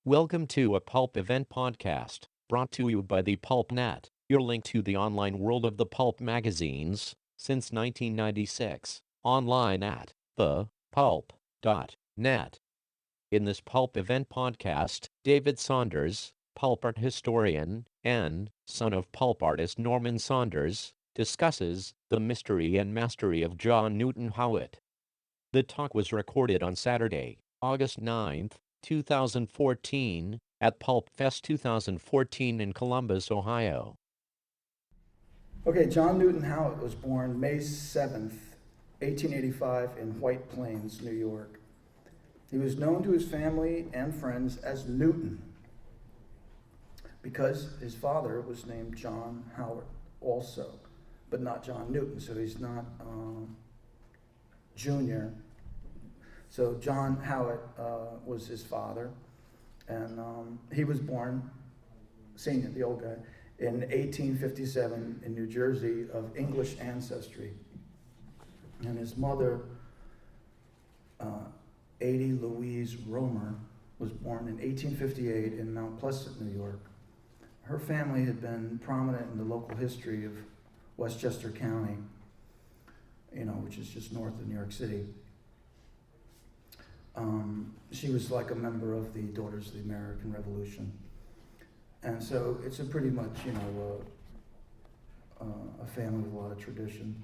Welcome to a Pulp event podcast, brought to you by the PulpNet, your link to the online world of the pulp magazines, since 1996, online at thepulp.net. In this Pulp event podcast, David Saunders, pulp art historian, and son of pulp artist Norman Saunders, discusses the mystery and mastery of John Newton Howitt. The talk was recorded on Saturday, August 9th, 2014, at PulpFest 2014 in Columbus, Ohio. Okay, John Newton Howitt was born May 7th, 1885 in White Plains, New York. He was known to his family and friends as Newton because his father was named John Howitt also, but not John Newton, so he's not Junior. So John Howitt was his father, and he was born, Senior, the old guy, in 1857 in New Jersey of English ancestry. And his mother, Ada Louise Romer, was born in 1858 in Mount Pleasant, New York. Her family had been prominent in the local history of Westchester County, which is just north of New York City. She was like a member of the Daughters of the American Revolution. And so it's a pretty much, a family with a lot of tradition.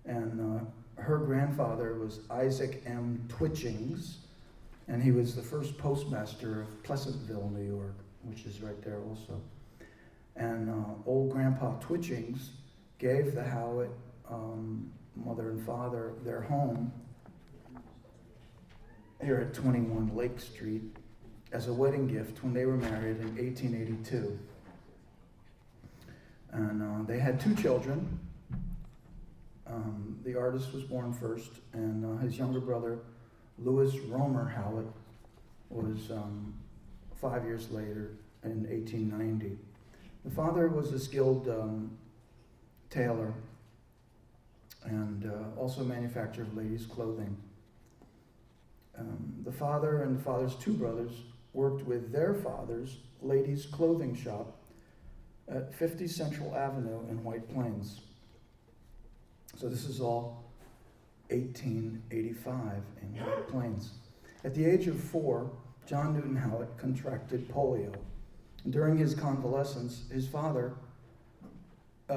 And her grandfather was Isaac M. Twitchings, and he was the first postmaster of Pleasantville, New York, which is right there also. And old Grandpa Twitchings gave the Howitt mother and father their home here at 21 Lake Street as a wedding gift when they were married in 1882. And they had two children. The artist was born first, and his younger brother, Louis Romer Howitt, was 5 years later in 1890. The father was a skilled tailor and also a manufacturer of ladies' clothing. The father and the father's two brothers worked with their father's ladies' clothing shop at 50 Central Avenue in White Plains. So this is all 1885 in White Plains. At the age of 4, John Newton Howitt contracted polio. During his convalescence, his father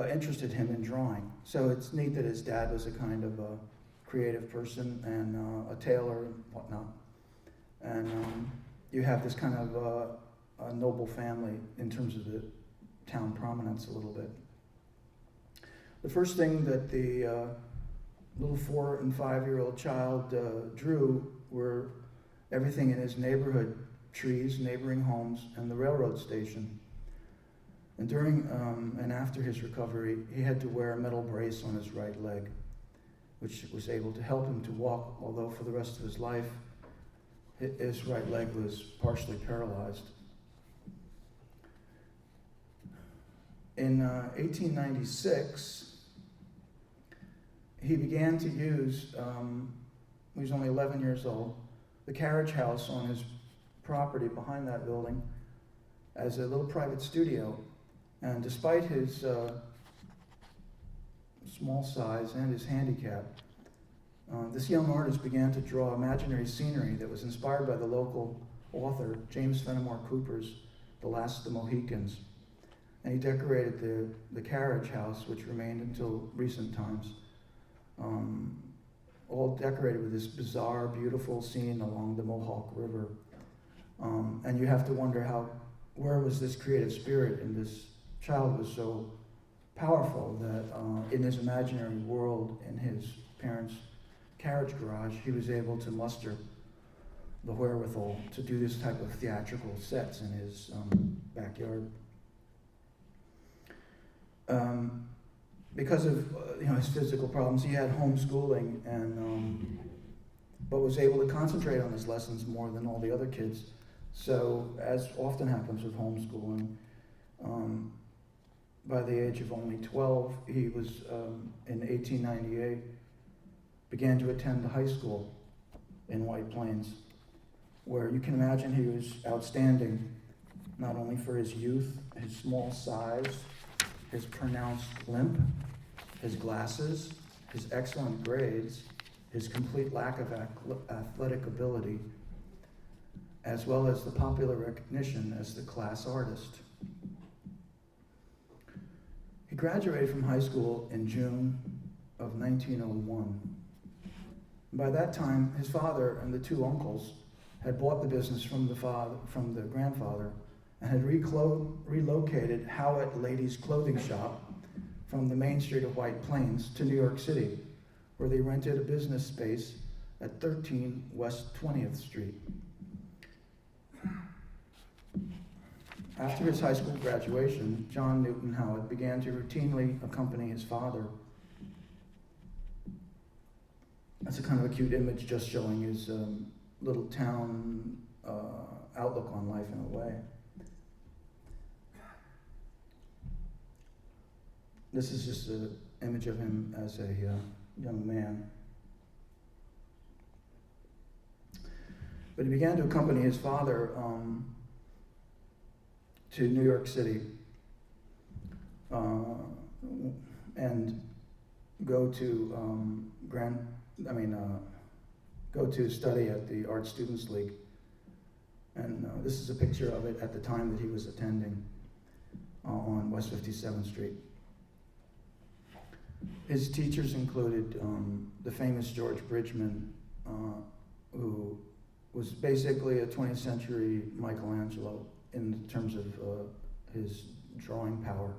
interested him in drawing. So it's neat that his dad was a kind of a creative person and a tailor and whatnot. And you have this kind of a noble family in terms of the town prominence a little bit. The first thing that the little 4 and 5-year-old child drew were everything in his neighborhood: trees, neighboring homes, and the railroad station. And during and after his recovery, he had to wear a metal brace on his right leg, which was able to help him to walk, although for the rest of his life, his right leg was partially paralyzed. In 1896, he began to use, he was only 11 years old, the carriage house on his property behind that building as a little private studio. And despite his small size and his handicap, this young artist began to draw imaginary scenery that was inspired by the local author, James Fenimore Cooper's The Last of the Mohicans. And he decorated the carriage house, which remained until recent times, all decorated with this bizarre, beautiful scene along the Mohawk River. And you have to wonder where was this creative spirit in this child was so powerful that in his imaginary world, in his parents' carriage garage, he was able to muster the wherewithal to do this type of theatrical sets in his backyard. Because of his physical problems, he had homeschooling, and but was able to concentrate on his lessons more than all the other kids. So, as often happens with homeschooling, by the age of only 12, he was, in 1898, began to attend the high school in White Plains. where you can imagine he was outstanding, not only for his youth, his small size, his pronounced limp, his glasses, his excellent grades, his complete lack of athletic ability, as well as the popular recognition as the class artist. He graduated from high school in June of 1901. By that time, his father and the two uncles had bought the business from the grandfather, and had relocated Howitt Ladies' Clothing Shop from the main street of White Plains to New York City, where they rented a business space at 13 West 20th Street. After his high school graduation, John Newton Howitt began to routinely accompany his father. That's a kind of a cute image, just showing his little town outlook on life in a way. This is just an image of him as a young man. But he began to accompany his father to New York City and go to go to study at the Art Students League. And this is a picture of it at the time that he was attending on West 57th Street. His teachers included the famous George Bridgman, who was basically a 20th century Michelangelo in terms of his drawing power.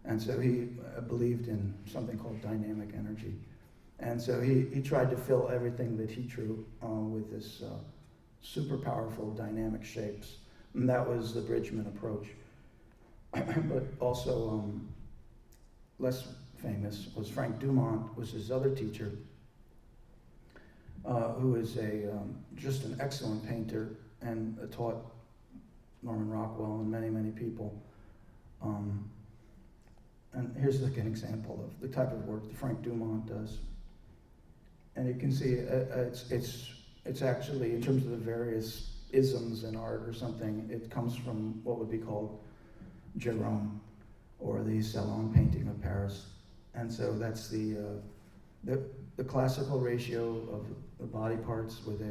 And so he believed in something called dynamic energy. And so he tried to fill everything that he drew with this super powerful dynamic shapes. And that was the Bridgman approach. But also less famous was Frank Dumont, was his other teacher, who is just an excellent painter and taught Norman Rockwell and many, many people. And here's like an example of the type of work that Frank Dumont does. And you can see it's actually, in terms of the various isms in art or something, it comes from what would be called Gérôme, or the Salon painting of Paris. And so that's the classical ratio of the body parts with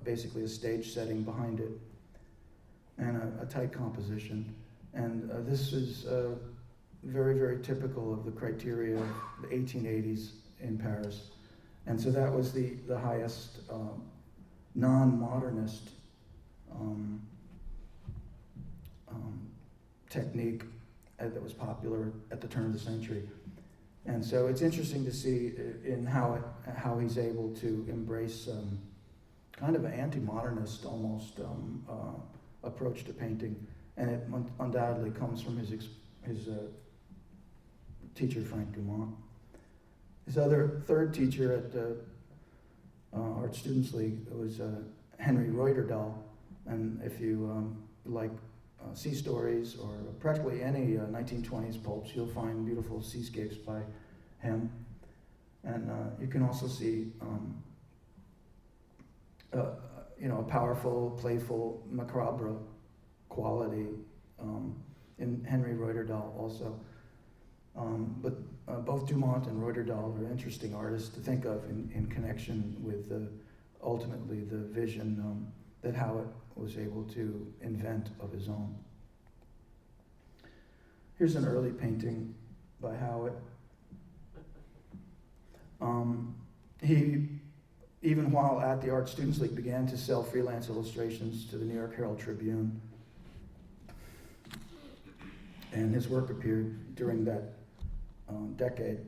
basically a stage setting behind it, and a tight composition. And this is very, very typical of the criteria of the 1880s in Paris. And so that was the highest non-modernist technique that was popular at the turn of the century. And so it's interesting to see in how he's able to embrace kind of an anti-modernist almost approach to painting, and it undoubtedly comes from his teacher Frank Dumont. His third teacher at the Art Students League was Henry Reuterdahl, and if you like sea stories or practically any 1920s pulps, you'll find beautiful seascapes by him. And you can also see a powerful, playful, macabre quality in Henry Reuterdahl also. But both Dumont and Reuterdahl are interesting artists to think of in connection with ultimately the vision that Howitt was able to invent of his own. Here's an early painting by Howitt. He, even while at the Art Students League, began to sell freelance illustrations to the New York Herald Tribune. And his work appeared during that decade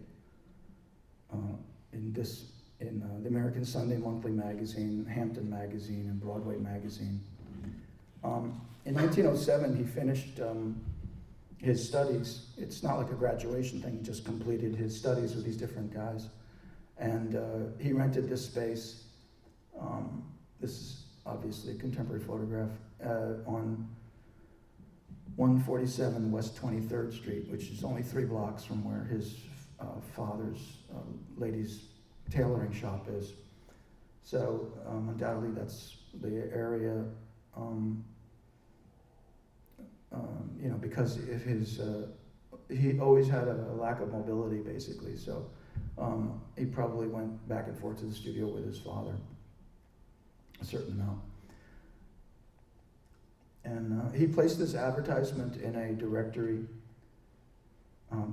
in the American Sunday Monthly Magazine, Hampton Magazine, and Broadway Magazine. In 1907, he finished his studies. It's not like a graduation thing, he just completed his studies with these different guys. And he rented this space. This is obviously a contemporary photograph on 147 West 23rd Street, which is only 3 blocks from where his father's ladies' tailoring shop is. So undoubtedly that's the area, because of his, he always had a lack of mobility, basically. So he probably went back and forth to the studio with his father a certain amount. And he placed this advertisement in a directory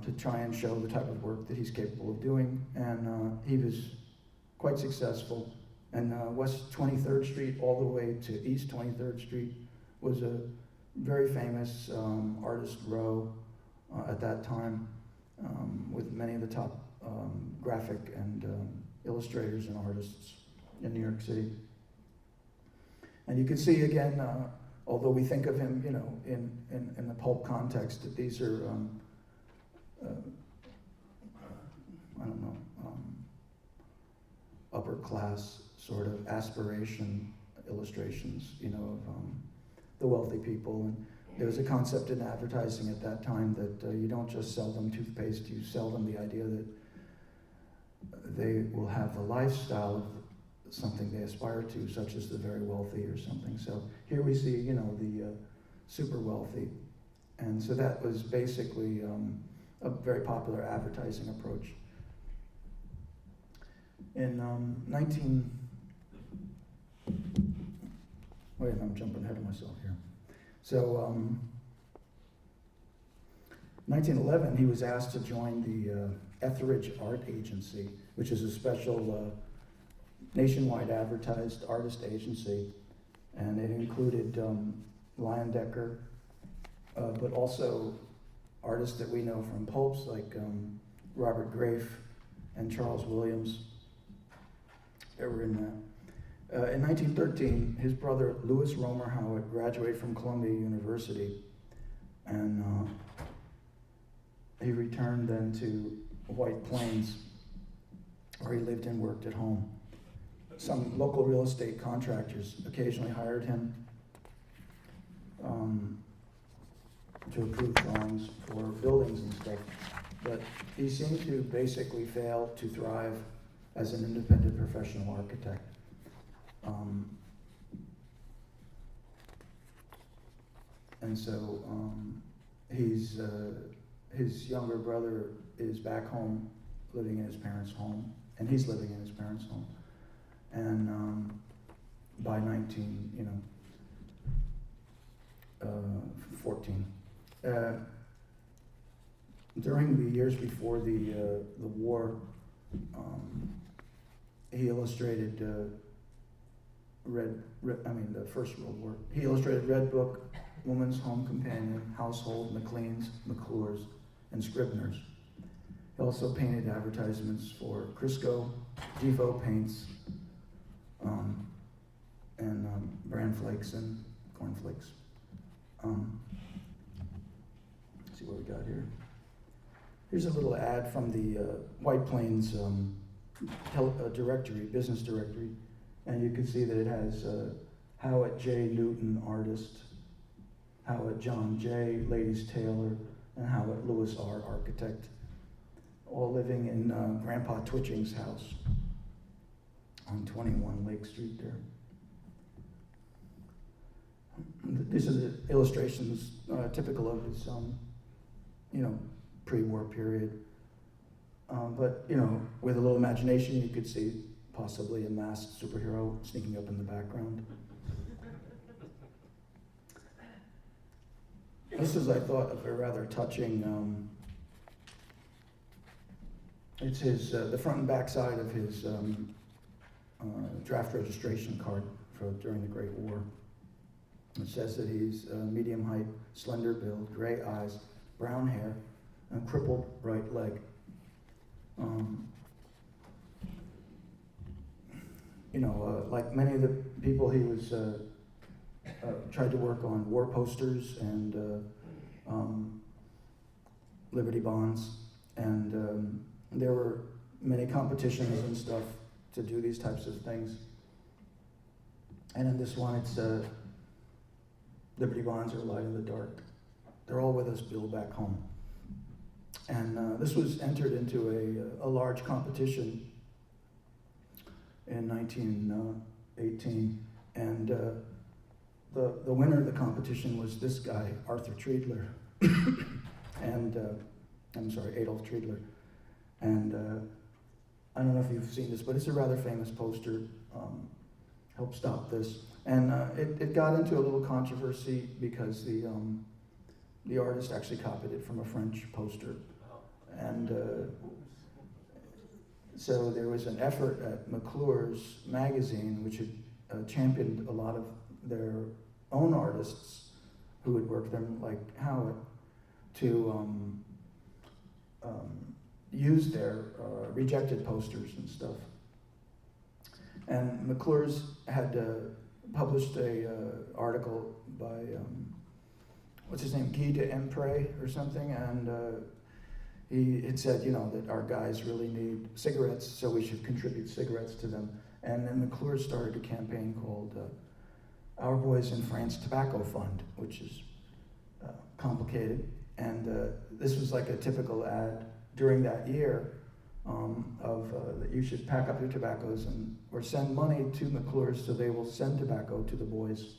to try and show the type of work that he's capable of doing. And he was quite successful. And West 23rd Street all the way to East 23rd Street was a very famous artist row at that time, with many of the top graphic and illustrators and artists in New York City. And you can see again, although we think of him, in the pulp context, that these are, upper class sort of aspiration illustrations, of the wealthy people. And there was a concept in advertising at that time that you don't just sell them toothpaste, you sell them the idea that they will have the lifestyle of something they aspire to, such as the very wealthy or something. So here we see, the super wealthy. And so that was basically a very popular advertising approach. In I'm jumping ahead of myself here. So 1911, he was asked to join the Etheridge Art Agency, which is a special nationwide advertised artist agency, and it included Leyendecker, but also artists that we know from Pulps like Robert Grafe and Charles Williams. They were in that. In 1913, his brother Louis Romer Howitt graduated from Columbia University, and he returned then to White Plains, where he lived and worked at home. Some local real estate contractors occasionally hired him to approve drawings for buildings and stuff, but he seemed to basically fail to thrive as an independent professional architect. And so his younger brother is back home, living in his parents' home, and he's living in his parents' home. And by 1914, during the years before the war, he illustrated the First World War. He illustrated Red Book, Woman's Home Companion, Household, Maclean's, McClure's, and Scribner's. He also painted advertisements for Crisco, Devo Paints, and Bran Flakes and Corn Flakes. Let's see what we got here. Here's a little ad from the White Plains directory, business directory, and you can see that it has Howitt J. Newton, artist, Howitt John J., ladies tailor, and Howitt Lewis R., architect, all living in Grandpa Twitching's house on 21 Lake Street there. These are the illustrations typical of his, pre-war period. But, with a little imagination, you could see possibly a masked superhero sneaking up in the background. This is, I thought, a rather touching, it's his, the front and back side of his draft registration card during the Great War. It says that he's medium height, slender build, gray eyes, brown hair, and crippled right leg. Like many of the people, he was tried to work on war posters and Liberty bonds, and there were many competitions and stuff to do these types of things. And in this one, it's Liberty bonds are light in the dark. They're all with us, Bill, back home. And this was entered into a large competition in 1918, And the winner of the competition was this guy, Arthur Treidler, and Adolf Treidler. And I don't know if you've seen this, but it's a rather famous poster. Helped stop this, and it got into a little controversy because the artist actually copied it from a French poster, and so there was an effort at McClure's magazine, which had championed a lot of their own artists who had worked them, like Howitt, to use their rejected posters and stuff. And McClure's had published a article by, what's his name, Guy de Emprey or something, and he had said, that our guys really need cigarettes, so we should contribute cigarettes to them. And then McClure started a campaign called Our Boys in France Tobacco Fund, which is complicated. And this was like a typical ad during that year that you should pack up your tobaccos or send money to McClure's so they will send tobacco to the boys.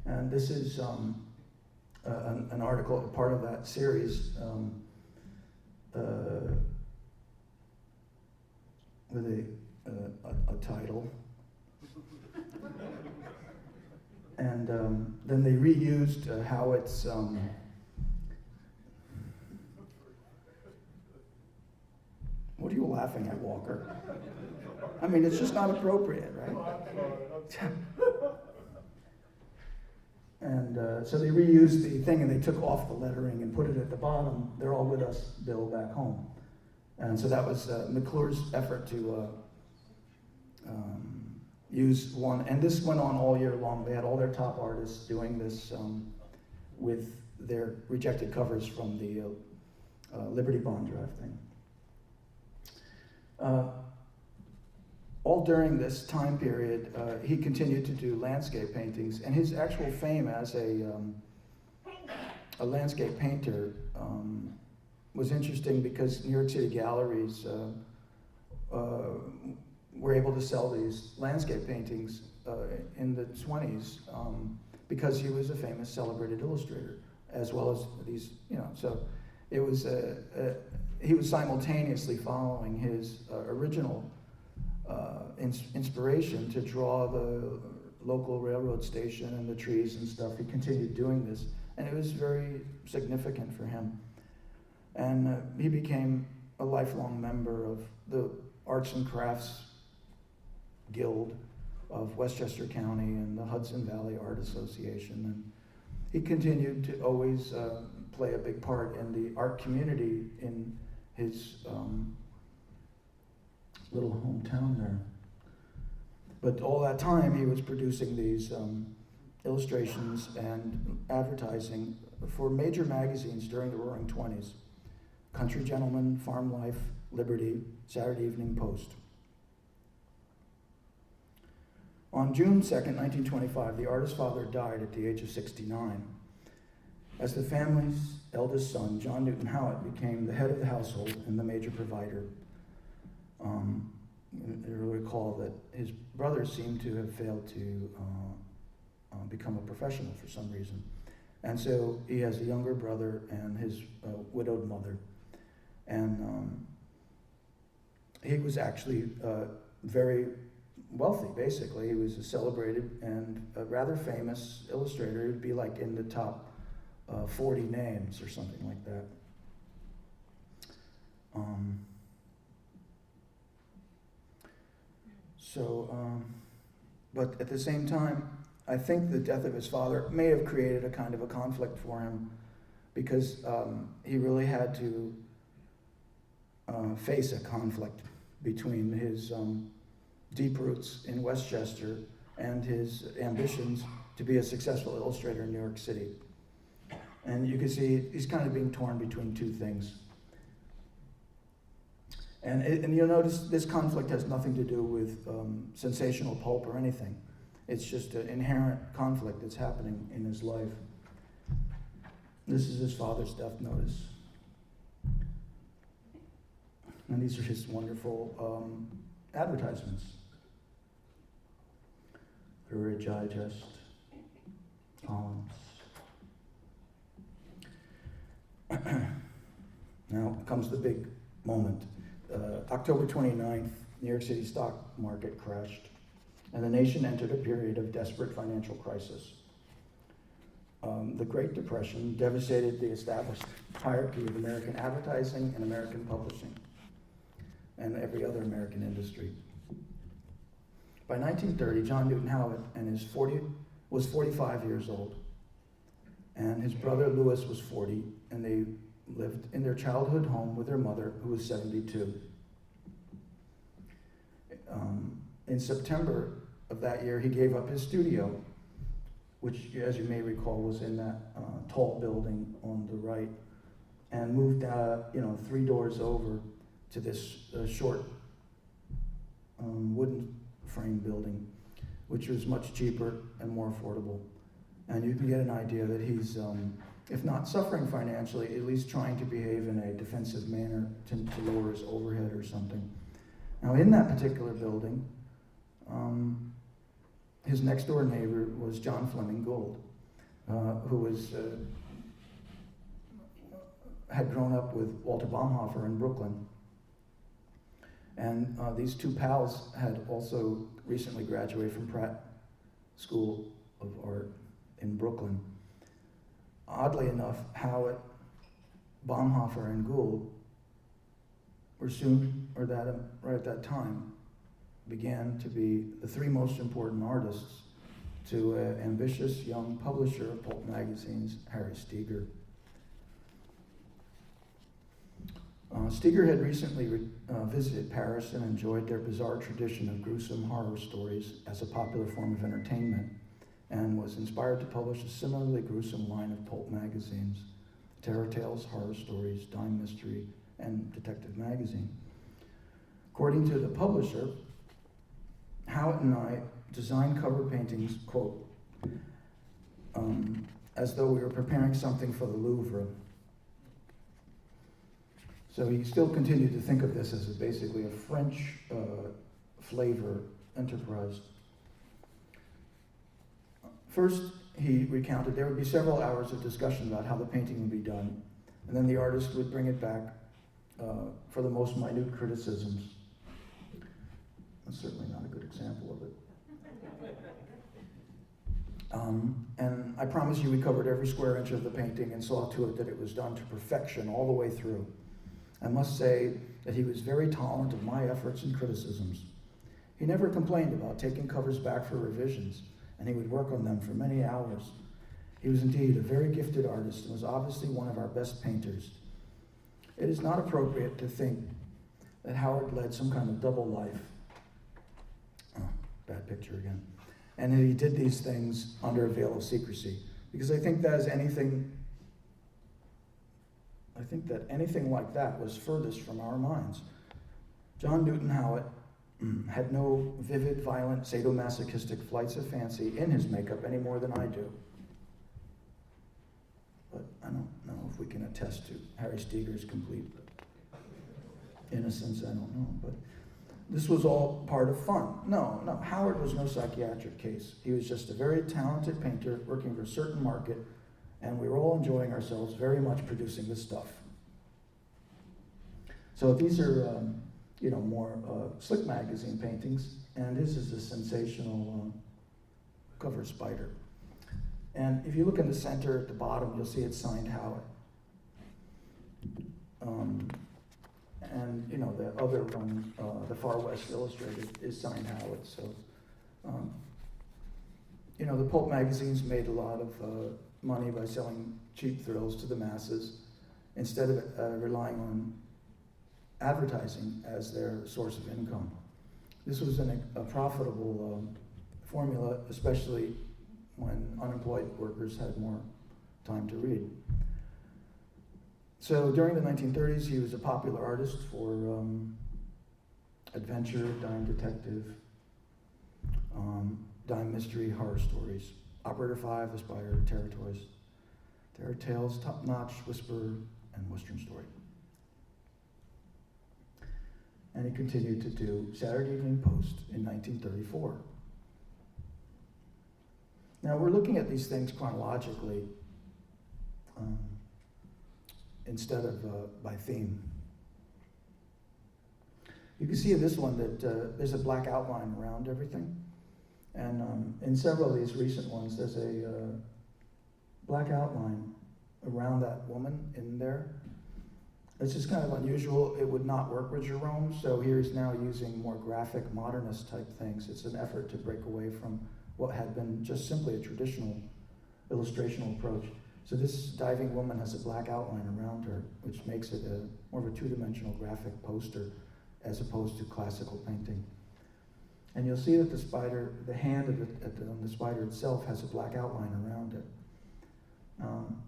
And this is an article, part of that series, with a title. And then they reused Howitt's what are you laughing at, Walker? I mean, it's just not appropriate, right? And so they reused the thing and they took off the lettering and put it at the bottom. They're all with us, Bill, back home. And so that was McClure's effort to use one. And this went on all year long. They had all their top artists doing this with their rejected covers from the Liberty Bond Drive thing. All during this time period, he continued to do landscape paintings, and his actual fame as a landscape painter was interesting because New York City galleries were able to sell these landscape paintings in the 20s because he was a famous celebrated illustrator, as well as these, so it was he was simultaneously following his original inspiration to draw the local railroad station and the trees and stuff. He continued doing this, and it was very significant for him. And he became a lifelong member of the Arts and Crafts Guild of Westchester County and the Hudson Valley Art Association. And he continued to always play a big part in the art community in his little hometown there. But all that time he was producing these illustrations and advertising for major magazines during the Roaring Twenties: Country Gentleman, Farm Life, Liberty, Saturday Evening Post. On June 2nd, 1925, the artist's father died at the age of 69. As the family's eldest son, John Newton Howitt became the head of the household and the major provider. You recall that his brothers seemed to have failed to become a professional for some reason. And so he has a younger brother and his widowed mother. And he was actually very wealthy, basically. He was a celebrated and a rather famous illustrator. He'd be like in the top 40 names or something like that. But at the same time, I think the death of his father may have created a kind of a conflict for him, because he really had to face a conflict between his deep roots in Westchester and his ambitions to be a successful illustrator in New York City. And you can see he's kind of being torn between two things. And you'll notice this conflict has nothing to do with sensational pulp or anything. It's just an inherent conflict that's happening in his life. This is his father's death notice. And these are his wonderful advertisements. Courage Digest, columns. Now comes the big moment. October 29th, New York City stock market crashed, and the nation entered a period of desperate financial crisis. The Great Depression devastated the established hierarchy of American advertising and American publishing, and every other American industry. By 1930, John Newton Howitt was 45 years old, and his brother Lewis was 40, and they lived in their childhood home with their mother, who was 72. In September of that year, he gave up his studio, which, as you may recall, was in that tall building on the right, and moved 3 doors over to this short wooden frame building, which was much cheaper and more affordable. And you can get an idea that he's, if not suffering financially, at least trying to behave in a defensive manner to lower his overhead or something. Now, in that particular building, his next door neighbor was John Fleming Gould, who had grown up with Walter Baumhofer in Brooklyn. And these two pals had also recently graduated from Pratt School of Art in Brooklyn. Oddly enough, Howitt, Baumhofer, and Gould were right at that time, began to be the 3 most important artists to an ambitious young publisher of pulp magazines, Harry Steger. Steger had recently visited Paris and enjoyed their bizarre tradition of gruesome horror stories as a popular form of entertainment, and was inspired to publish a similarly gruesome line of pulp magazines: Terror Tales, Horror Stories, Dime Mystery, and Detective Magazine. According to the publisher, Howitt and I designed cover paintings, quote, as though we were preparing something for the Louvre. So he still continued to think of this as basically a French flavor enterprise. First, he recounted there would be several hours of discussion about how the painting would be done, and then the artist would bring it back for the most minute criticisms. That's certainly not a good example of it. And I promise you we covered every square inch of the painting and saw to it that it was done to perfection all the way through. I must say that he was very tolerant of my efforts and criticisms. He never complained about taking covers back for revisions, and he would work on them for many hours. He was indeed a very gifted artist and was obviously one of our best painters. It is not appropriate to think that Howard led some kind of double life. Oh, bad picture again. And that he did these things under a veil of secrecy, because I think that anything like that was furthest from our minds. John Newton Howitt had no vivid, violent, sadomasochistic flights of fancy in his makeup any more than I do. But I don't know if we can attest to Harry Steger's complete innocence, I don't know. But this was all part of fun. No, Howard was no psychiatric case. He was just a very talented painter working for a certain market, and we were all enjoying ourselves very much producing this stuff. So these are, more slick magazine paintings, and his is a sensational cover spider. And if you look in the center at the bottom, you'll see it's signed Howitt. And the other one, the Far West Illustrated, is signed Howitt. So, the pulp magazines made a lot of money by selling cheap thrills to the masses instead of relying on advertising as their source of income. This was a profitable formula, especially when unemployed workers had more time to read. So during the 1930s, he was a popular artist for adventure, dime detective, dime mystery, horror stories, Operator 5, Aspire, Terror Tales, Top Notch, Whisper, and Western Story. And he continued to do Saturday Evening Post in 1934. Now we're looking at these things chronologically instead of by theme. You can see in this one that there's a black outline around everything. And in several of these recent ones, there's a black outline around that woman in there. It's just kind of unusual. It would not work with Jerome, so he's now using more graphic, modernist type things. It's an effort to break away from what had been just simply a traditional illustrational approach. So this diving woman has a black outline around her, which makes it more of a two-dimensional graphic poster as opposed to classical painting. And you'll see that the spider, the hand on the spider itself has a black outline around it.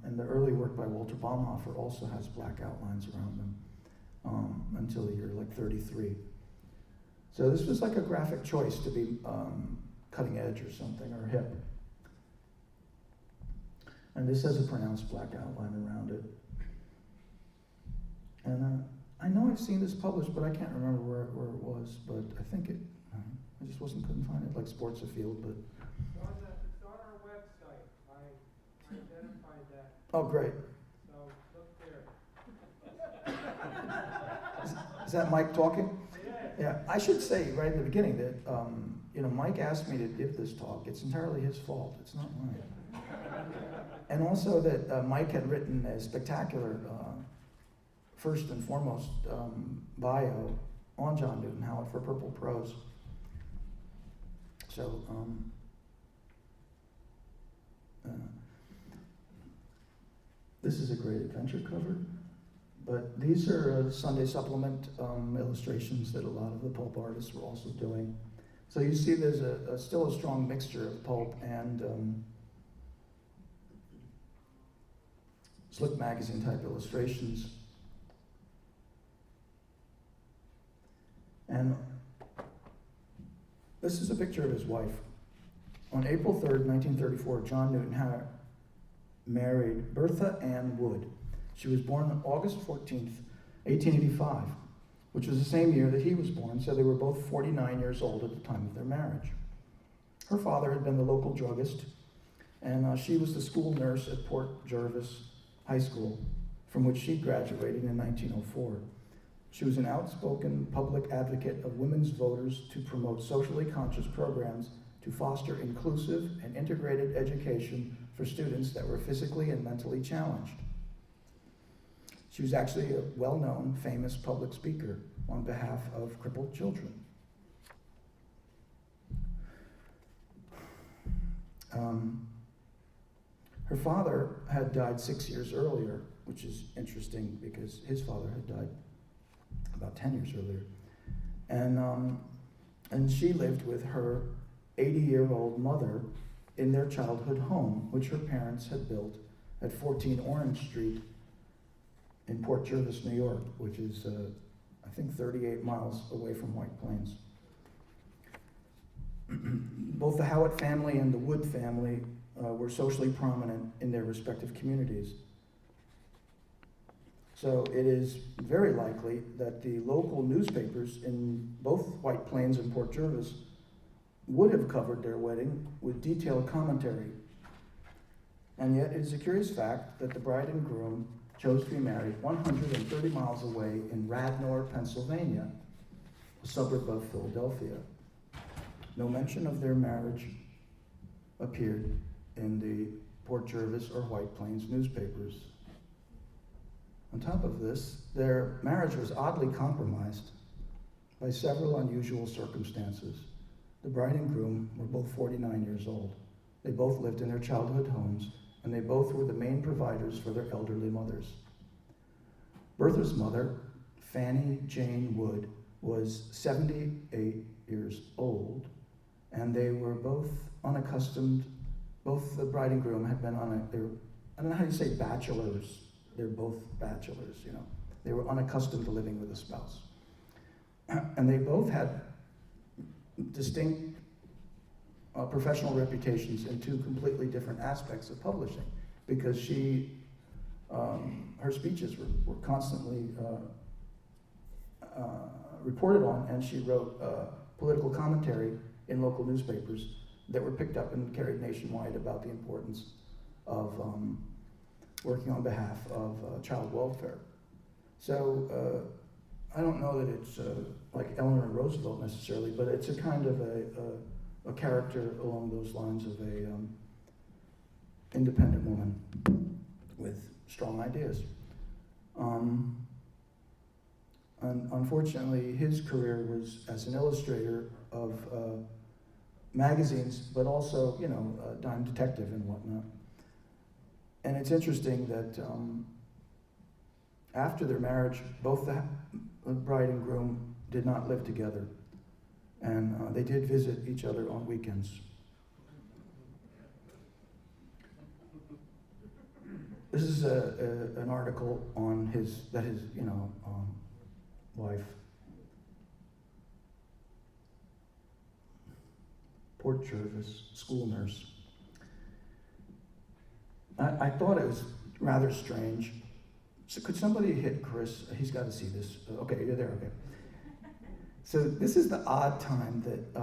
And the early work by Walter Baumhofer also has black outlines around them until the year like 33. So this was like a graphic choice to be cutting edge or something, or hip. And this has a pronounced black outline around it. And I know I've seen this published, but I can't remember where it was, but I think it, I just couldn't find it, like Sports Afield, but. It's on our website. I identified that. Oh, great. So look there. Is that Mike talking? Yeah. Yeah, I should say right in the beginning that, Mike asked me to give this talk. It's entirely his fault. It's not mine. And also that Mike had written a spectacular, first and foremost, bio on John Newton Howitt for Purple Prose. So, this is a great adventure cover, but these are Sunday supplement illustrations that a lot of the pulp artists were also doing. So you see there's still a strong mixture of pulp and Slick magazine type illustrations. And this is a picture of his wife. On April 3rd, 1934, John Newton Howitt married Bertha Ann Wood. She was born on August 14th, 1885, which was the same year that he was born, so they were both 49 years old at the time of their marriage. Her father had been the local druggist, and she was the school nurse at Port Jervis High School, from which she graduated in 1904. She was an outspoken public advocate of women's voters to promote socially conscious programs to foster inclusive and integrated education for students that were physically and mentally challenged. She was actually a well-known, famous public speaker on behalf of crippled children. Her father had died 6 years earlier, which is interesting because his father had died about 10 years earlier. And she lived with her 80-year-old mother in their childhood home, which her parents had built at 14 Orange Street in Port Jervis, New York, which is, I think, 38 miles away from White Plains. Both the Howitt family and the Wood family were socially prominent in their respective communities. So it is very likely that the local newspapers in both White Plains and Port Jervis would have covered their wedding with detailed commentary. And yet it is a curious fact that the bride and groom chose to be married 130 miles away in Radnor, Pennsylvania, a suburb of Philadelphia. No mention of their marriage appeared in the Port Jervis or White Plains newspapers. On top of this, their marriage was oddly compromised by several unusual circumstances. The bride and groom were both 49 years old. They both lived in their childhood homes, and they both were the main providers for their elderly mothers. Bertha's mother, Fanny Jane Wood, was 78 years old, and they were both unaccustomed. Both the bride and groom had been I don't know how you say bachelors. They're both bachelors, you know. They were unaccustomed to living with a spouse. And they both had distinct professional reputations in two completely different aspects of publishing, because her speeches were constantly reported on, and she wrote political commentary in local newspapers that were picked up and carried nationwide about the importance of working on behalf of child welfare. So I don't know that it's like Eleanor Roosevelt necessarily, but it's a kind of a character along those lines of a independent woman with strong ideas. And unfortunately, his career was as an illustrator of magazines, but also, you know, a dime detective and whatnot. And it's interesting that after their marriage, both the bride and groom did not live together, and they did visit each other on weekends. This is an article on his wife, Port Jervis, school nurse. I thought it was rather strange. So could somebody hit Chris? He's got to see this. Okay, you're there, okay. So this is the odd time that,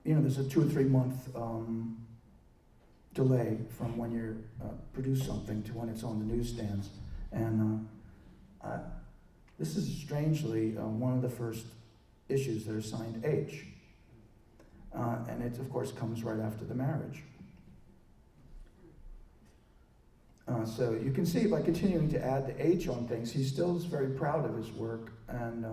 there's a 2 or 3 month delay from when you produce something to when it's on the newsstands. And this is strangely one of the first issues that are signed H. And it, of course, comes right after the marriage. So you can see by continuing to add the H on things, he still is very proud of his work and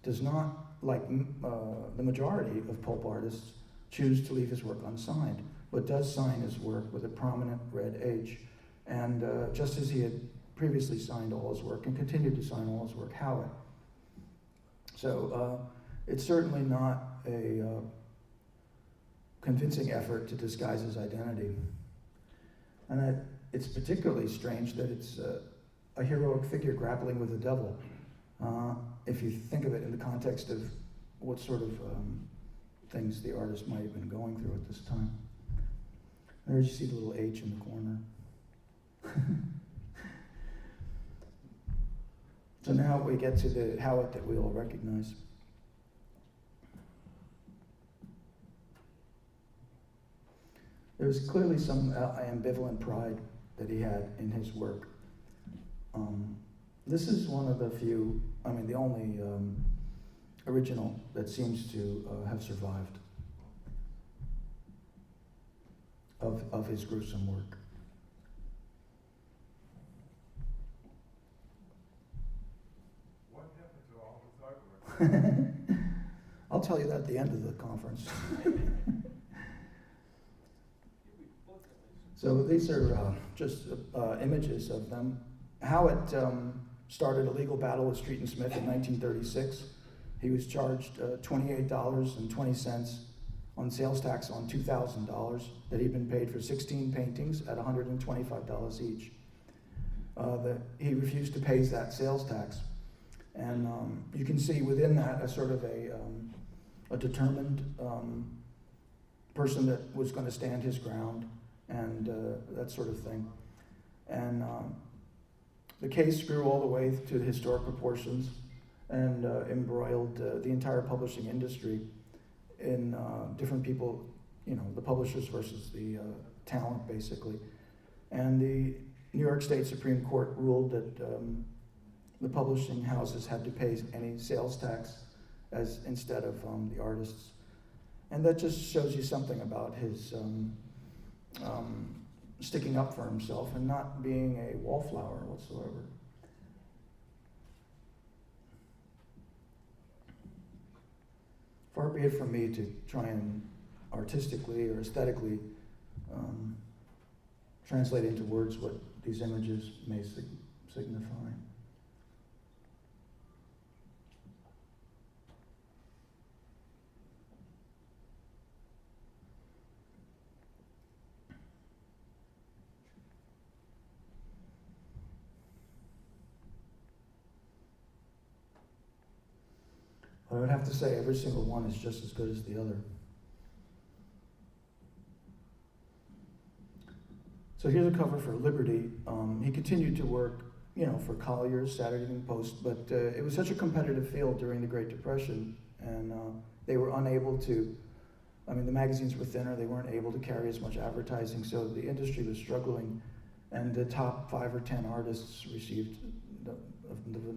does not, like the majority of pulp artists, choose to leave his work unsigned, but does sign his work with a prominent red H. And just as he had previously signed all his work and continued to sign all his work, Howitt. So it's certainly not a convincing effort to disguise his identity. And it's particularly strange that it's a heroic figure grappling with the devil, if you think of it in the context of what sort of things the artist might have been going through at this time. There you see the little H in the corner. So now we get to the Howitt that we all recognize. There was clearly some ambivalent pride that he had in his work. This is one of the few, the only original that seems to have survived of his gruesome work. What happened to all his artwork? I'll tell you that at the end of the conference. So these are just images of them. Howitt started a legal battle with Street and Smith in 1936. He was charged $28.20 on sales tax on $2,000 that he'd been paid for 16 paintings at $125 each. He refused to pay that sales tax. And you can see within that a sort of a determined person that was going to stand his ground and that sort of thing. And the case grew all the way to the historic proportions and embroiled the entire publishing industry in different people, the publishers versus the talent, basically. And the New York State Supreme Court ruled that the publishing houses had to pay any sales tax as instead of the artists. And that just shows you something about his sticking up for himself and not being a wallflower whatsoever. Far be it from me to try and artistically or aesthetically translate into words what these images may signify. I would have to say every single one is just as good as the other. So here's a cover for Liberty. He continued to work, for Collier's, Saturday Evening Post, but it was such a competitive field during the Great Depression and they were unable to. I mean, the magazines were thinner; they weren't able to carry as much advertising, so the industry was struggling. And the top 5 or 10 artists received the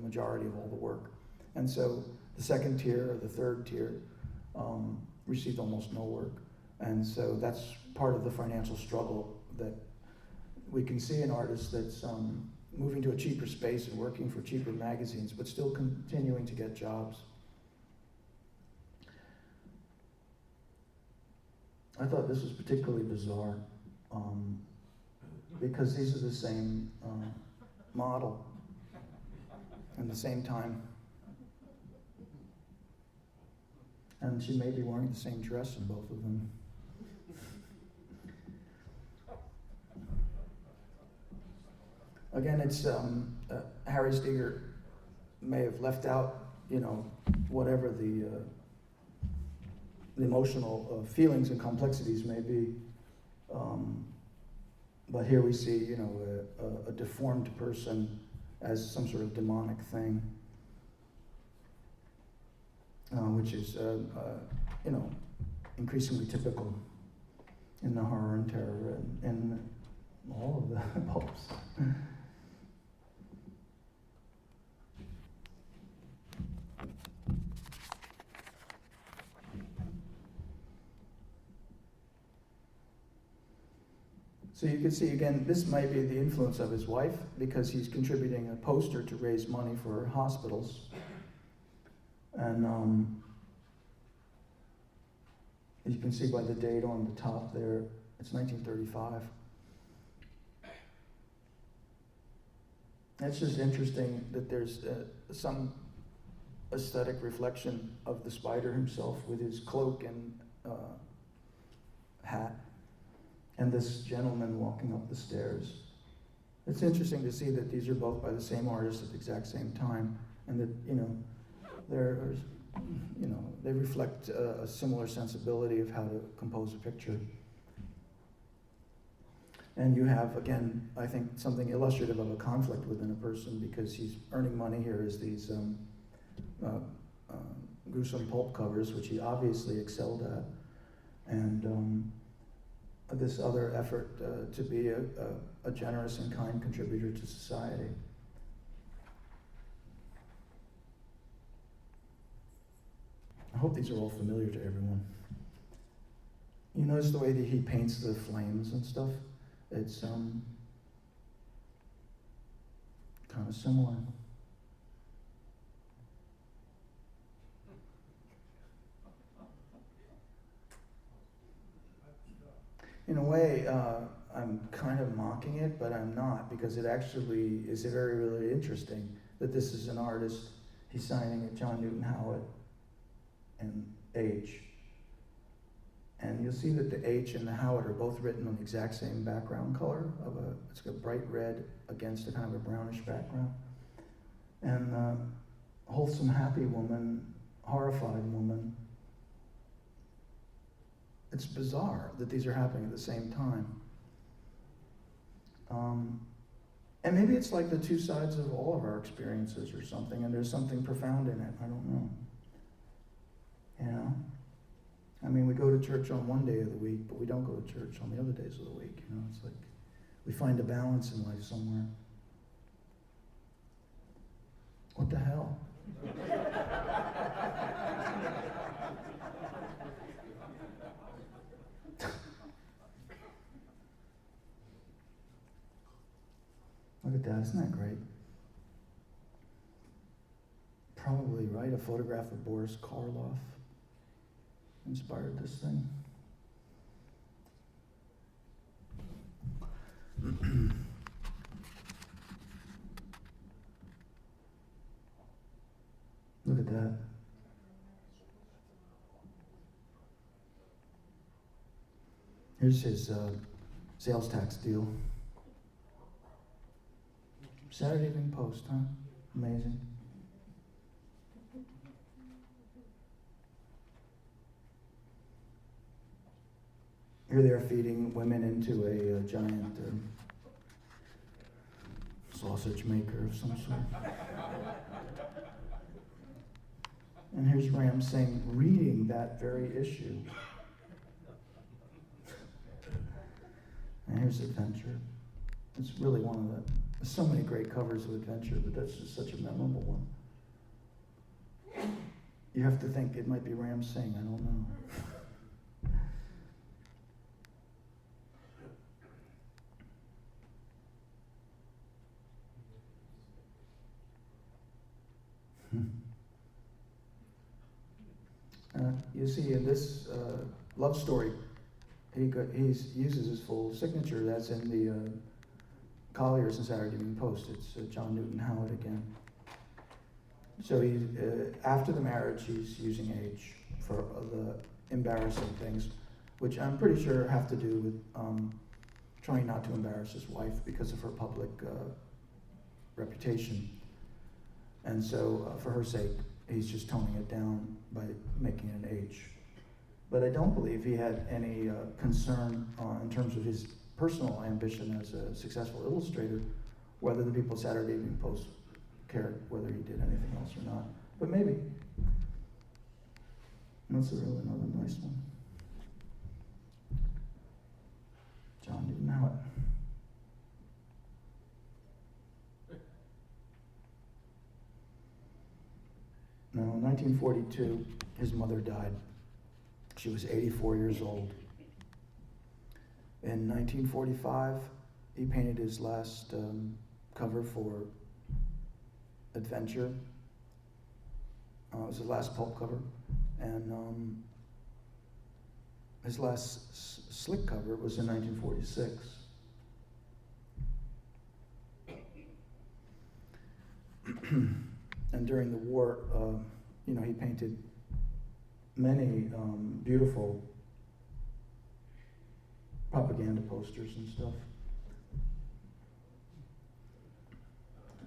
majority of all the work, and so the second tier or the third tier received almost no work. And so that's part of the financial struggle that we can see in artists that's moving to a cheaper space and working for cheaper magazines, but still continuing to get jobs. I thought this was particularly bizarre because these are the same model and the same time. And she may be wearing the same dress in both of them. Again, it's Harry Steger may have left out, whatever the emotional feelings and complexities may be. But here we see, a deformed person as some sort of demonic thing, which is, increasingly typical in the horror and terror and all of the pulps. So you can see, again, this might be the influence of his wife, because he's contributing a poster to raise money for hospitals. And you can see by the date on the top there, it's 1935. It's just interesting that there's some aesthetic reflection of the spider himself with his cloak and hat, and this gentleman walking up the stairs. It's interesting to see that these are both by the same artist at the exact same time, and that, they reflect a similar sensibility of how to compose a picture. And you have, again, I think something illustrative of a conflict within a person, because he's earning money here as these gruesome pulp covers, which he obviously excelled at, and this other effort to be a generous and kind contributor to society. I hope these are all familiar to everyone. You notice the way that he paints the flames and stuff? It's kind of similar. In a way, I'm kind of mocking it, but I'm not, because it actually is very, really interesting that this is an artist. He's signing it John Newton Howitt and H. And you'll see that the H and the Howitt are both written on the exact same background color it's a bright red against a kind of a brownish background. And wholesome, happy woman, horrified woman. It's bizarre that these are happening at the same time. And maybe it's like the two sides of all of our experiences or something, and there's something profound in it. I don't know. I mean, we go to church on one day of the week, but we don't go to church on the other days of the week. It's like we find a balance in life somewhere. What the hell? Look at that, isn't that great? Probably, right? A photograph of Boris Karloff inspired this thing. Look at that. Here's his sales tax deal. Saturday Evening Post, huh? Amazing. Here they are feeding women into a giant sausage maker of some sort. And here's Ram Singh reading that very issue. And here's Adventure. It's really one of the, there's so many great covers of Adventure, but that's just such a memorable one. You have to think it might be Ram Singh, I don't know. You see in this love story, he uses his full signature. That's in the Collier's and Saturday Evening Post. It's John Newton Howitt again. So he, after the marriage, he's using age for the embarrassing things, which I'm pretty sure have to do with trying not to embarrass his wife because of her public reputation. And so, for her sake, he's just toning it down by making it an H. But I don't believe he had any concern in terms of his personal ambition as a successful illustrator, whether the people at Saturday Evening Post cared whether he did anything else or not. But maybe. That's really another nice one. John Newton Howitt. Now, in 1942, his mother died. She was 84 years old. In 1945, he painted his last cover for Adventure. It was his last pulp cover. And his last slick cover was in 1946. And during the war, he painted many beautiful propaganda posters and stuff.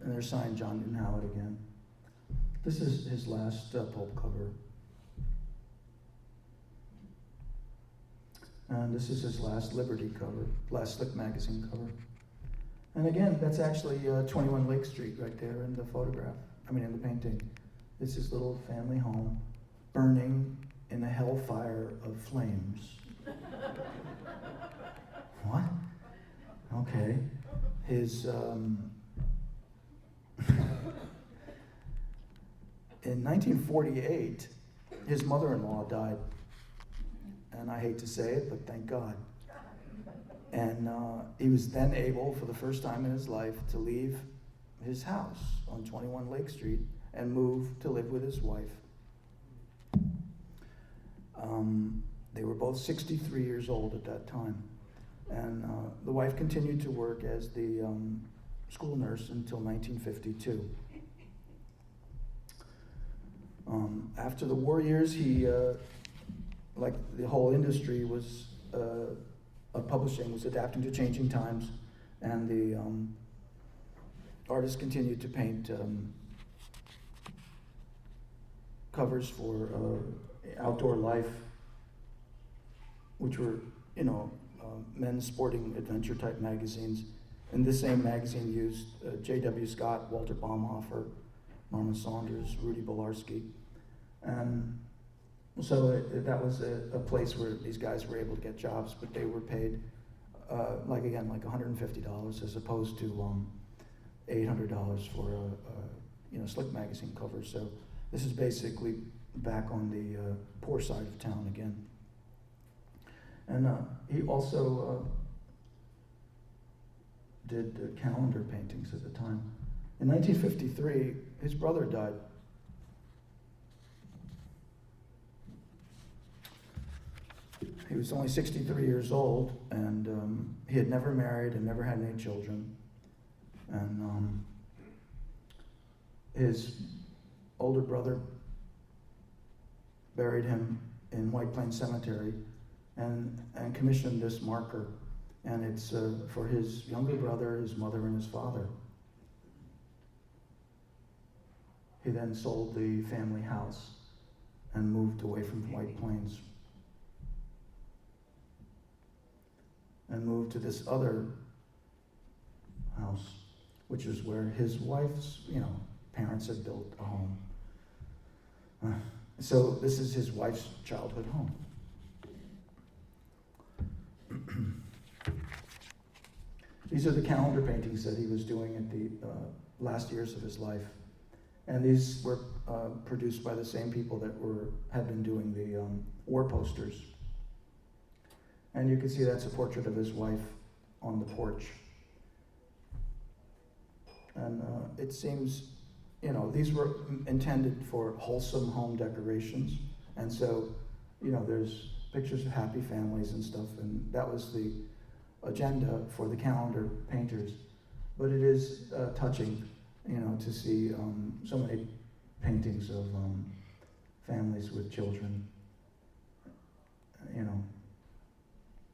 And they're signed John Newton Howitt again. This is his last pulp cover. And this is his last Liberty cover, last Slick magazine cover. And again, that's actually 21 Lake Street right there in the photograph. In the painting. It's his little family home, burning in a hellfire of flames. What? Okay. His, in 1948, his mother-in-law died. And I hate to say it, but thank God. And he was then able, for the first time in his life, to leave his house on 21 Lake Street and move to live with his wife. They were both 63 years old at that time. And the wife continued to work as the school nurse until 1952. After the war years, he, like the whole industry was, of publishing was adapting to changing times, and the artist continued to paint covers for Outdoor Life, which were, men's sporting adventure type magazines. And this same magazine used J.W. Scott, Walter Baumhofer, Norman Saunders, Rudy Bolarski. And so that was a place where these guys were able to get jobs, but they were paid like $150 as opposed to $800 for a Slick magazine cover. So this is basically back on the poor side of town again. And he also did calendar paintings at the time. In 1953, his brother died. He was only 63 years old, and he had never married and never had any children. And his older brother buried him in White Plains Cemetery and commissioned this marker. And it's for his younger brother, his mother, and his father. He then sold the family house and moved away from White Plains and moved to this other house, which is where his wife's, parents had built a home. So this is his wife's childhood home. These are the calendar paintings that he was doing at the last years of his life. And these were produced by the same people that had been doing the war posters. And you can see that's a portrait of his wife on the porch. And it seems, these were intended for wholesome home decorations. And so, there's pictures of happy families and stuff, and that was the agenda for the calendar painters. But it is touching, to see so many paintings of families with children,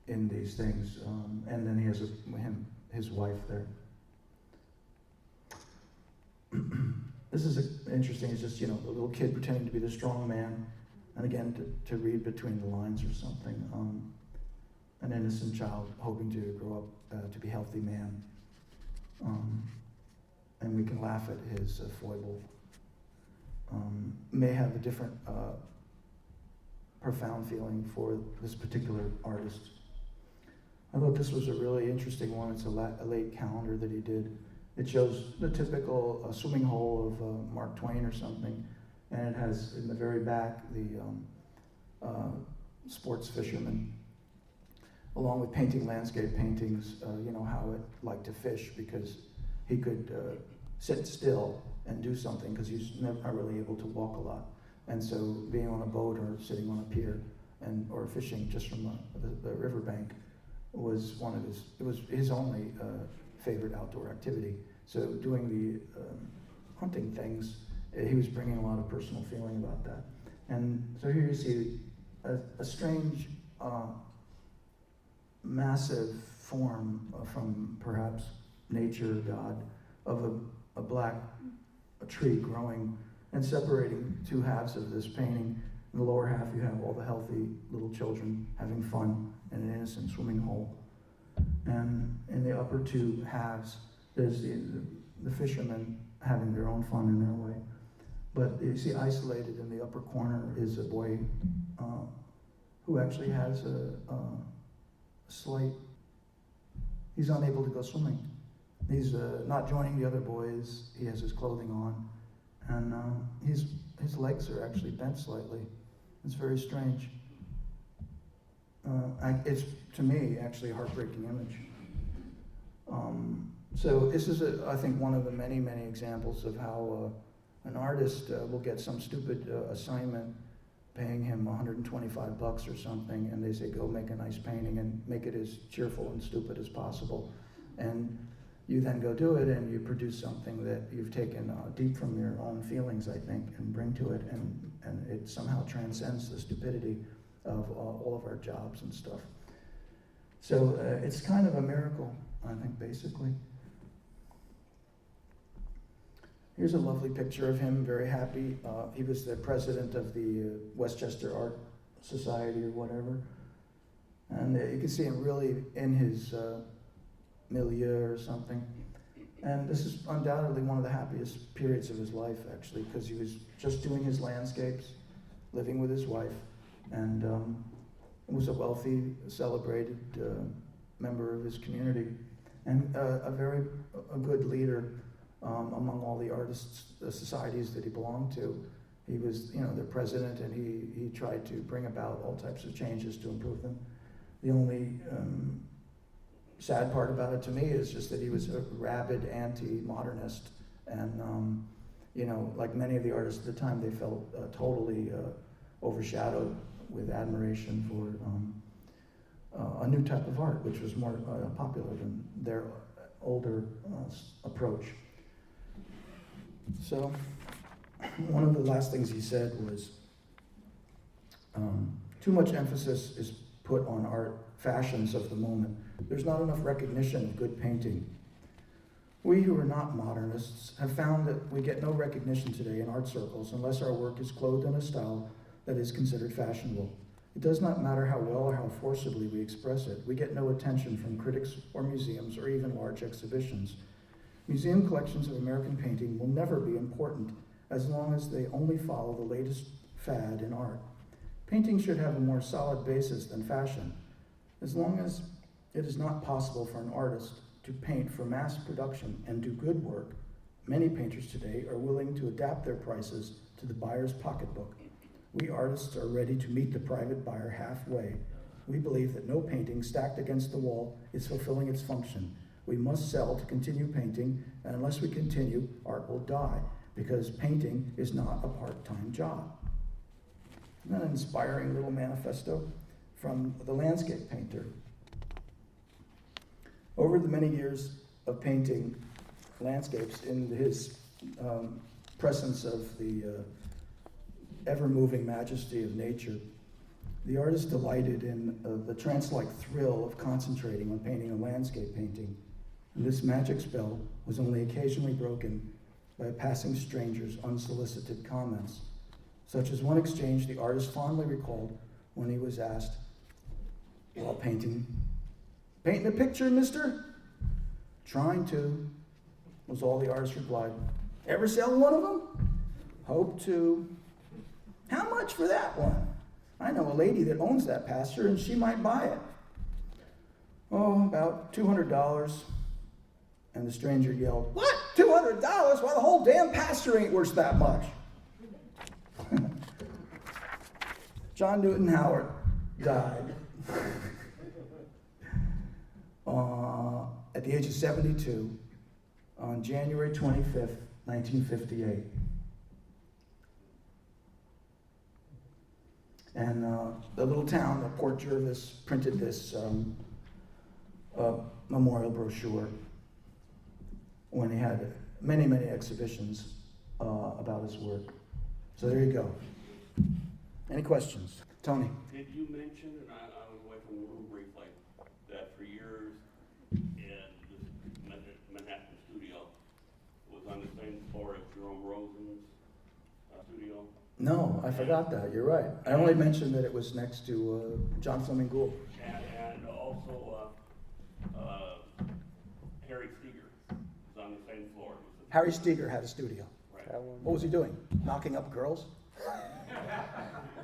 in these things. And then he has his wife there. This is interesting. It's just, a little kid pretending to be the strong man. And again, to read between the lines or something. An innocent child hoping to grow up to be a healthy man. And we can laugh at his foible. May have a different profound feeling for this particular artist. I thought this was a really interesting one. It's a late calendar that he did. It shows the typical swimming hole of Mark Twain or something, and it has in the very back the sports fisherman, along with painting landscape paintings. Howitt liked to fish because he could sit still and do something because he's not really able to walk a lot. And so being on a boat or sitting on a pier or fishing just from the riverbank was his only favorite outdoor activity. So doing the hunting things, he was bringing a lot of personal feeling about that. And so here you see a strange, massive form from perhaps nature, God, of a black tree growing and separating two halves of this painting. In the lower half, you have all the healthy little children having fun in an innocent swimming hole. And in the upper two halves, there's the fishermen having their own fun in their way. But you see isolated in the upper corner is a boy who actually has a slight, he's unable to go swimming. He's not joining the other boys. He has his clothing on. And his legs are actually bent slightly. It's very strange. It's, to me, actually a heartbreaking image. So this is, I think, one of the many, many examples of how an artist will get some stupid assignment paying him $125 or something, and they say, go make a nice painting and make it as cheerful and stupid as possible. And you then go do it, and you produce something that you've taken deep from your own feelings, I think, and bring to it, and it somehow transcends the stupidity of all of our jobs and stuff. So it's kind of a miracle, I think, basically. Here's a lovely picture of him, very happy. He was the president of the Westchester Art Society or whatever. And you can see him really in his milieu or something. And this is undoubtedly one of the happiest periods of his life, actually, because he was just doing his landscapes, living with his wife, and was a wealthy, celebrated member of his community, and a good leader among all the artists, the societies that he belonged to. He was, their president, and he tried to bring about all types of changes to improve them. The only sad part about it to me is just that he was a rabid anti-modernist, and like many of the artists at the time, they felt totally overshadowed with admiration for a new type of art, which was more popular than their older approach. So one of the last things he said was, too much emphasis is put on art fashions of the moment. There's not enough recognition of good painting. We who are not modernists have found that we get no recognition today in art circles unless our work is clothed in a style that is considered fashionable. It does not matter how well or how forcibly we express it. We get no attention from critics or museums or even large exhibitions. Museum collections of American painting will never be important as long as they only follow the latest fad in art. Painting should have a more solid basis than fashion. As long as it is not possible for an artist to paint for mass production and do good work, many painters today are willing to adapt their prices to the buyer's pocketbook. We artists are ready to meet the private buyer halfway. We believe that no painting stacked against the wall is fulfilling its function. We must sell to continue painting, and unless we continue, art will die, because painting is not a part-time job. Isn't that an inspiring little manifesto from the landscape painter? Over the many years of painting landscapes in his presence of the ever-moving majesty of nature, the artist delighted in the trance-like thrill of concentrating on painting a landscape painting. And this magic spell was only occasionally broken by a passing stranger's unsolicited comments, such as one exchange the artist fondly recalled when he was asked, while painting a picture, mister? Trying to, was all the artist replied. Ever sell one of them? Hope to. How much for that one? I know a lady that owns that pasture and she might buy it. Oh, about $200. And the stranger yelled, what? $200? Why, the whole damn pasture ain't worth that much. John Newton Howard died at the age of 72 on January 25th, 1958. And the little town of Port Jervis printed this memorial brochure when he had many, many exhibitions about his work. So there you go. Any questions? Tony? Did you mention, and I was away from the room briefly, that for years in this Manhattan studio was on the same floor as Jerome Rosen's studio? No, I forgot that. You're right. I only mentioned that it was next to John Fleming Gould. And also Harry Steger was on the same floor. Harry Steger had a studio. Right. What was he doing? Knocking up girls?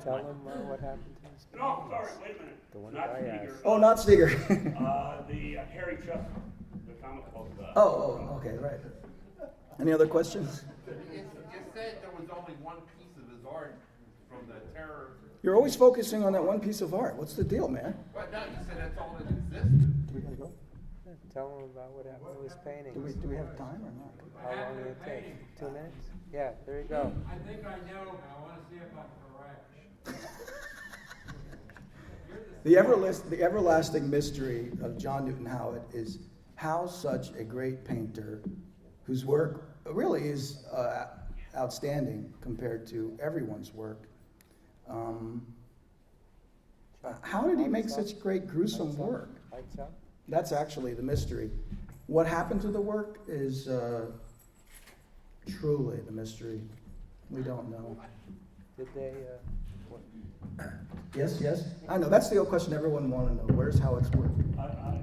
Tell him what happened to his No, sorry, wait a minute. The one Not guy Steger. Oh, not Steger. The Harry Chester, the comic book. Okay, right. Any other questions? You said there was only one piece of his art from the terror. You're always focusing on that one piece of art. What's the deal, man? Well, no, you said that's all that existed. Do we gotta go? Yeah, tell him about what happened to his paintings. Do we have time or not? How long did it take? 2 minutes? Yeah, there you go. I think I know, and I want to see if I'm correct. The everlasting mystery of John Newton Howitt is how such a great painter, whose work really is outstanding compared to everyone's work, how did he make such great gruesome work? Lights up? That's actually the mystery. What happened to the work is truly the mystery. We don't know. Did they, Yes? I know, that's the old question everyone wanted to know. Where's Howitt's work?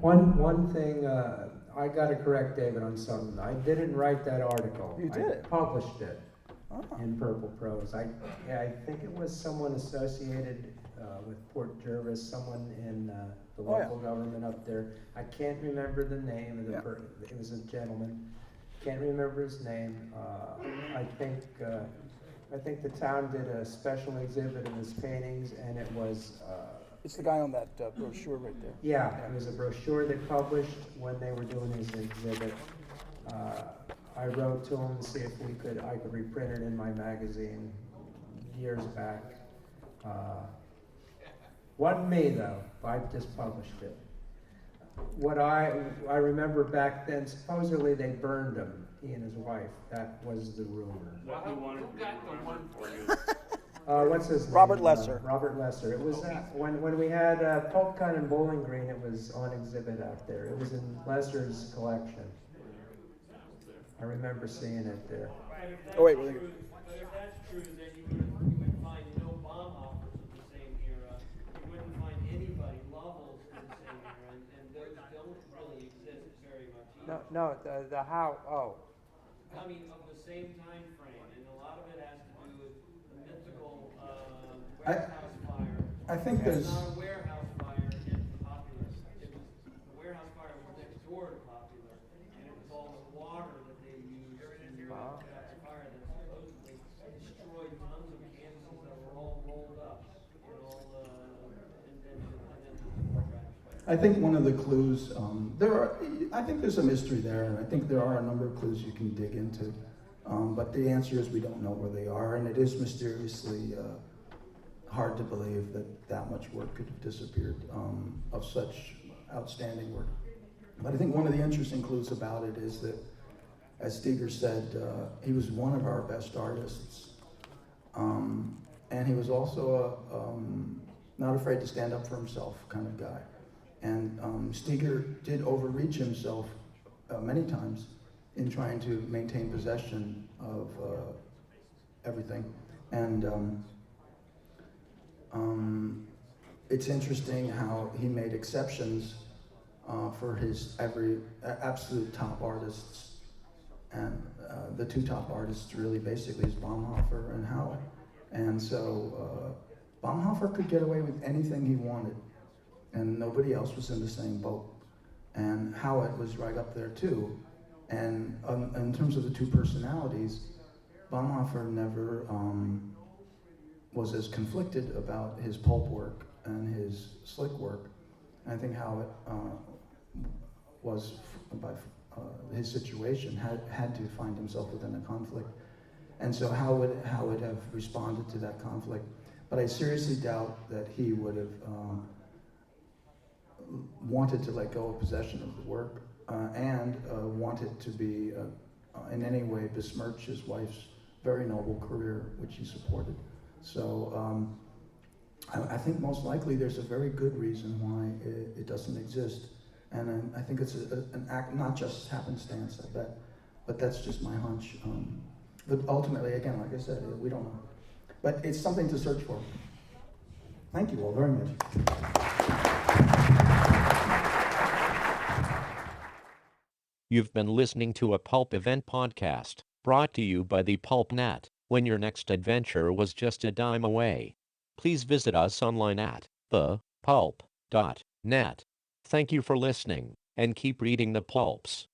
One thing, I got to correct David on something. I didn't write that article. You did? I published it Oh. in Purple Prose. I think it was someone associated with Port Jervis, someone in the Oh, yeah. local government up there. I can't remember the name of the Yeah. person. It was a gentleman. Can't remember his name. I think the town did a special exhibit of his paintings, and it was. It's the guy on that brochure right there. Yeah, it was a brochure they published when they were doing his exhibit. I wrote to him to see if I could reprint it in my magazine years back. Wasn't me though, I just published it. What I remember back then, supposedly they burned him, he and his wife. That was the rumor. What he wanted Who to got the remember one for you. What's his name? Robert Lesser. Robert Lesser. It was when we had Pulp and Bowling Green. It was on exhibit out there. It was in Lesser's collection. I remember seeing it there. Oh, wait, But if that's true, then you would find no bomb hoppers of the same era. You wouldn't find anybody Lovels in the same era, and those don't really exist very much either. no, the how, I mean, of the same time frame, and a lot of it has to do with the mythical warehouse fire. I think It's there's, not a warehouse fire in Popular. The warehouse fire was next door to Popular, and it was all the water that they used to put out the fire that supposedly destroyed tons of campuses that were all rolled up and all, and then I think one of the clues, I think there's a mystery there, and I think there are a number of clues you can dig into. But the answer is we don't know where they are, and it is mysteriously hard to believe that that much work could have disappeared of such outstanding work. But I think one of the interesting clues about it is that, as Steger said, he was one of our best artists. And he was also not afraid to stand up for himself kind of guy. And Steger did overreach himself many times in trying to maintain possession of everything. And it's interesting how he made exceptions for his every absolute top artists. And the two top artists really basically is Baumhofer and Howitt. And so Baumhofer could get away with anything he wanted, and nobody else was in the same boat. And Howitt was right up there too. And in terms of the two personalities, Baumhofer never was as conflicted about his pulp work and his slick work. And I think Howitt was, by his situation, had to find himself within a conflict. And so how would have responded to that conflict? But I seriously doubt that he would have wanted to let go of possession of the work and wanted to be in any way besmirch his wife's very noble career, which he supported. So I think most likely there's a very good reason why it doesn't exist. And I think it's an act, not just happenstance, I bet, but that's just my hunch. But ultimately, again, like I said, we don't know. But it's something to search for. Thank you all very much. You've been listening to a Pulp Event podcast, brought to you by the Pulp Net. When your next adventure was just a dime away. Please visit us online at thepulp.net. Thank you for listening, and keep reading the pulps.